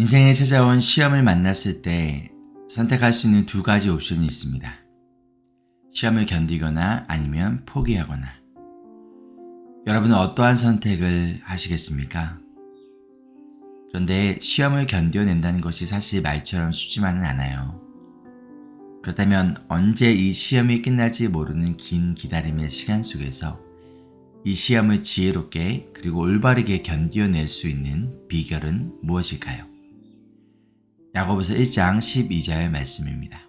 인생에 찾아온 시험을 만났을 때 선택할 수 있는 두 가지 옵션이 있습니다. 시험을 견디거나 아니면 포기하거나. 여러분은 어떠한 선택을 하시겠습니까? 그런데 시험을 견뎌낸다는 것이 사실 말처럼 쉽지만은 않아요. 그렇다면 언제 이 시험이 끝날지 모르는 긴 기다림의 시간 속에서 이 시험을 지혜롭게 그리고 올바르게 견뎌낼 수 있는 비결은 무엇일까요? 야고보서 1장 12절 말씀입니다.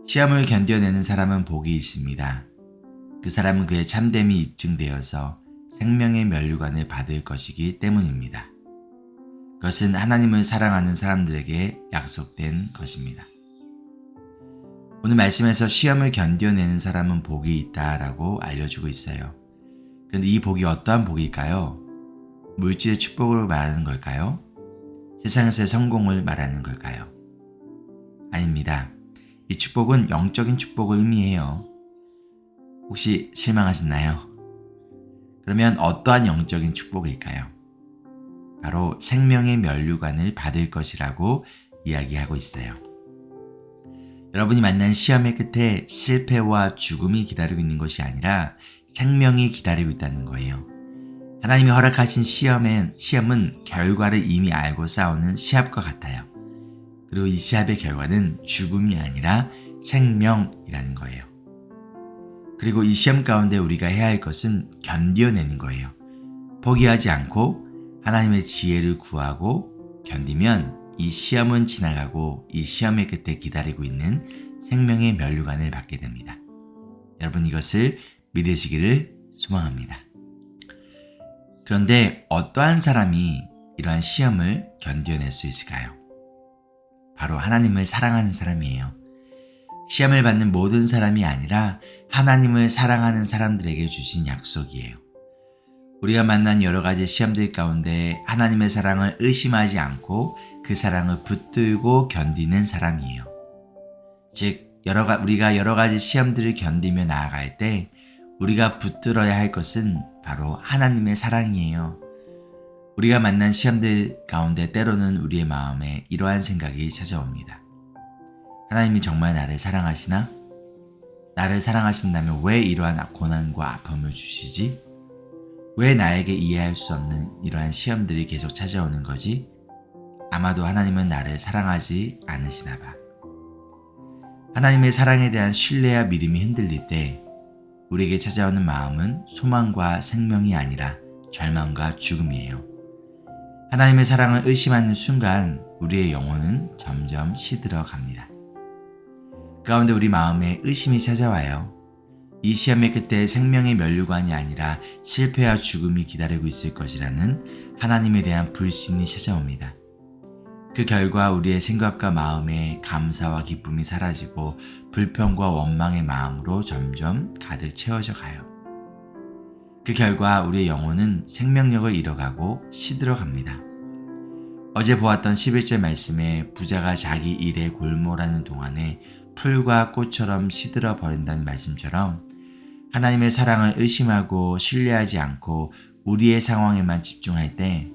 시험을 견뎌내는 사람은 복이 있습니다. 그 사람은 그의 참됨이 입증되어서 생명의 면류관을 받을 것이기 때문입니다. 그것은 하나님을 사랑하는 사람들에게 약속된 것입니다. 오늘 말씀에서 시험을 견뎌내는 사람은 복이 있다라고 알려주고 있어요. 그런데 이 복이 어떠한 복일까요? 물질의 축복으로 말하는 걸까요? 세상에서의 성공을 말하는 걸까요? 아닙니다. 이 축복은 영적인 축복을 의미해요. 혹시 실망하셨나요? 그러면 어떠한 영적인 축복일까요? 바로 생명의 면류관을 받을 것이라고 이야기하고 있어요. 여러분이 만난 시험의 끝에 실패와 죽음이 기다리고 있는 것이 아니라 생명이 기다리고 있다는 거예요. 하나님이 허락하신 시험은 결과를 이미 알고 싸우는 시합과 같아요. 그리고 이 시합의 결과는 죽음이 아니라 생명이라는 거예요. 그리고 이 시험 가운데 우리가 해야 할 것은 견뎌내는 거예요. 포기하지 않고 하나님의 지혜를 구하고 견디면 이 시험은 지나가고 이 시험의 끝에 기다리고 있는 생명의 면류관을 받게 됩니다. 여러분 이것을 믿으시기를 소망합니다. 그런데 어떠한 사람이 이러한 시험을 견뎌낼 수 있을까요? 바로 하나님을 사랑하는 사람이에요. 시험을 받는 모든 사람이 아니라 하나님을 사랑하는 사람들에게 주신 약속이에요. 우리가 만난 여러 가지 시험들 가운데 하나님의 사랑을 의심하지 않고 그 사랑을 붙들고 견디는 사람이에요. 즉, 우리가 여러 가지 시험들을 견디며 나아갈 때 우리가 붙들어야 할 것은 바로 하나님의 사랑이에요. 우리가 만난 시험들 가운데 때로는 우리의 마음에 이러한 생각이 찾아옵니다. 하나님이 정말 나를 사랑하시나? 나를 사랑하신다면 왜 이러한 고난과 아픔을 주시지? 왜 나에게 이해할 수 없는 이러한 시험들이 계속 찾아오는 거지? 아마도 하나님은 나를 사랑하지 않으시나 봐. 하나님의 사랑에 대한 신뢰와 믿음이 흔들릴 때 우리에게 찾아오는 마음은 소망과 생명이 아니라 절망과 죽음이에요. 하나님의 사랑을 의심하는 순간 우리의 영혼은 점점 시들어 갑니다. 그 가운데 우리 마음에 의심이 찾아와요. 이 시험의 끝에 생명의 면류관이 아니라 실패와 죽음이 기다리고 있을 것이라는 하나님에 대한 불신이 찾아옵니다. 그 결과 우리의 생각과 마음에 감사와 기쁨이 사라지고 불평과 원망의 마음으로 점점 가득 채워져 가요. 그 결과 우리의 영혼은 생명력을 잃어가고 시들어 갑니다. 어제 보았던 11절 말씀에 부자가 자기 일에 골몰하는 동안에 풀과 꽃처럼 시들어 버린다는 말씀처럼 하나님의 사랑을 의심하고 신뢰하지 않고 우리의 상황에만 집중할 때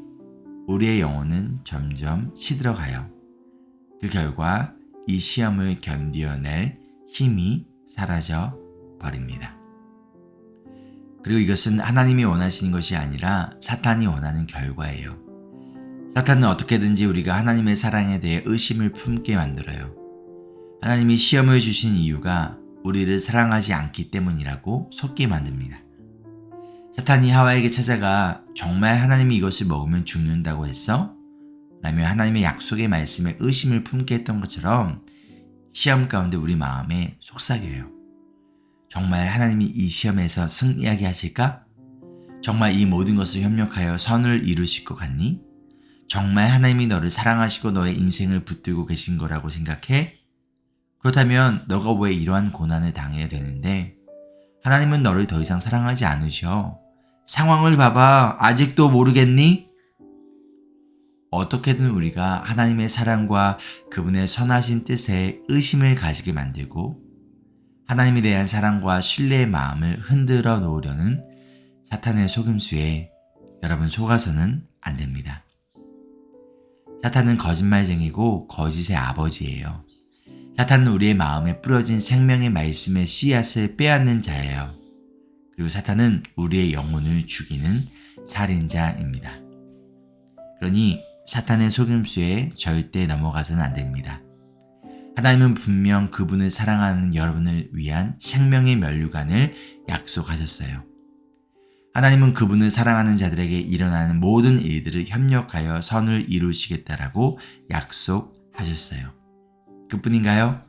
우리의 영혼은 점점 시들어가요. 그 결과 이 시험을 견뎌낼 힘이 사라져 버립니다. 그리고 이것은 하나님이 원하시는 것이 아니라 사탄이 원하는 결과예요. 사탄은 어떻게든지 우리가 하나님의 사랑에 대해 의심을 품게 만들어요. 하나님이 시험을 주신 이유가 우리를 사랑하지 않기 때문이라고 속게 만듭니다. 사탄이 하와에게 찾아가 정말 하나님이 이것을 먹으면 죽는다고 했어? 라며 하나님의 약속의 말씀에 의심을 품게 했던 것처럼 시험 가운데 우리 마음에 속삭여요. 정말 하나님이 이 시험에서 승리하게 하실까? 정말 이 모든 것을 협력하여 선을 이루실 것 같니? 정말 하나님이 너를 사랑하시고 너의 인생을 붙들고 계신 거라고 생각해? 그렇다면 너가 왜 이러한 고난을 당해야 되는데? 하나님은 너를 더 이상 사랑하지 않으셔. 상황을 봐봐. 아직도 모르겠니? 어떻게든 우리가 하나님의 사랑과 그분의 선하신 뜻에 의심을 가지게 만들고 하나님에 대한 사랑과 신뢰의 마음을 흔들어 놓으려는 사탄의 속임수에 여러분 속아서는 안 됩니다. 사탄은 거짓말쟁이고 거짓의 아버지예요. 사탄은 우리의 마음에 뿌려진 생명의 말씀의 씨앗을 빼앗는 자예요. 그리고 사탄은 우리의 영혼을 죽이는 살인자입니다. 그러니 사탄의 속임수에 절대 넘어가서는 안 됩니다. 하나님은 분명 그분을 사랑하는 여러분을 위한 생명의 면류관을 약속하셨어요. 하나님은 그분을 사랑하는 자들에게 일어나는 모든 일들을 협력하여 선을 이루시겠다라고 약속하셨어요. 그뿐인가요?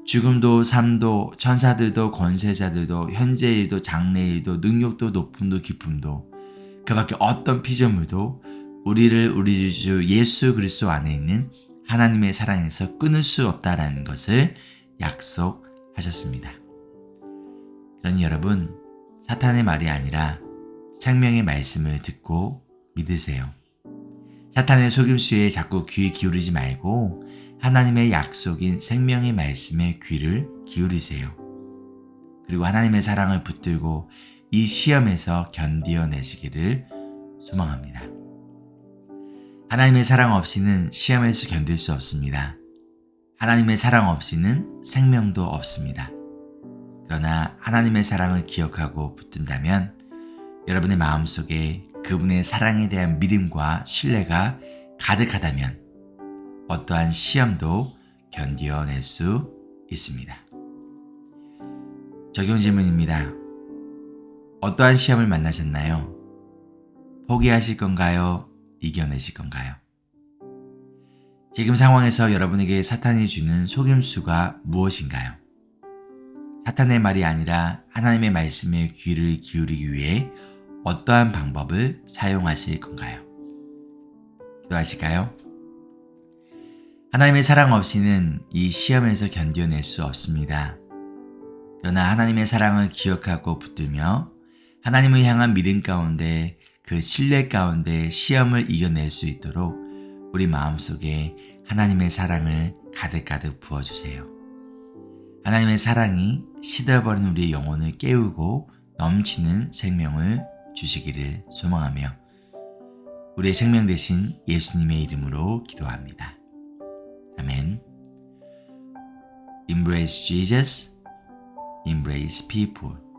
죽음도 삶도 천사들도 권세자들도 현재일도 장래일도 능력도 높음도 깊음도 그 밖에 어떤 피조물도 우리를 우리 주 예수 그리스도 안에 있는 하나님의 사랑에서 끊을 수 없다라는 것을 약속하셨습니다. 그러니 여러분, 사탄의 말이 아니라 생명의 말씀을 듣고 믿으세요. 사탄의 속임수에 자꾸 귀 기울이지 말고 하나님의 약속인 생명의 말씀에 귀를 기울이세요. 그리고 하나님의 사랑을 붙들고 이 시험에서 견디어내시기를 소망합니다. 하나님의 사랑 없이는 시험에서 견딜 수 없습니다. 하나님의 사랑 없이는 생명도 없습니다. 그러나 하나님의 사랑을 기억하고 붙든다면 여러분의 마음속에 그분의 사랑에 대한 믿음과 신뢰가 가득하다면 어떠한 시험도 견디어낼 수 있습니다. 적용 질문입니다. 어떠한 시험을 만나셨나요? 포기하실 건가요? 이겨내실 건가요? 지금 상황에서 여러분에게 사탄이 주는 속임수가 무엇인가요? 사탄의 말이 아니라 하나님의 말씀에 귀를 기울이기 위해 어떠한 방법을 사용하실 건가요? 기도하실까요? 하나님의 사랑 없이는 이 시험에서 견뎌낼 수 없습니다. 그러나 하나님의 사랑을 기억하고 붙들며 하나님을 향한 믿음 가운데 그 신뢰 가운데 시험을 이겨낼 수 있도록 우리 마음속에 하나님의 사랑을 가득가득 부어주세요. 하나님의 사랑이 시들어버린 우리의 영혼을 깨우고 넘치는 생명을 주시기를 소망하며 우리의 생명 되신 예수님의 이름으로 기도합니다. 아멘. Embrace Jesus, embrace people.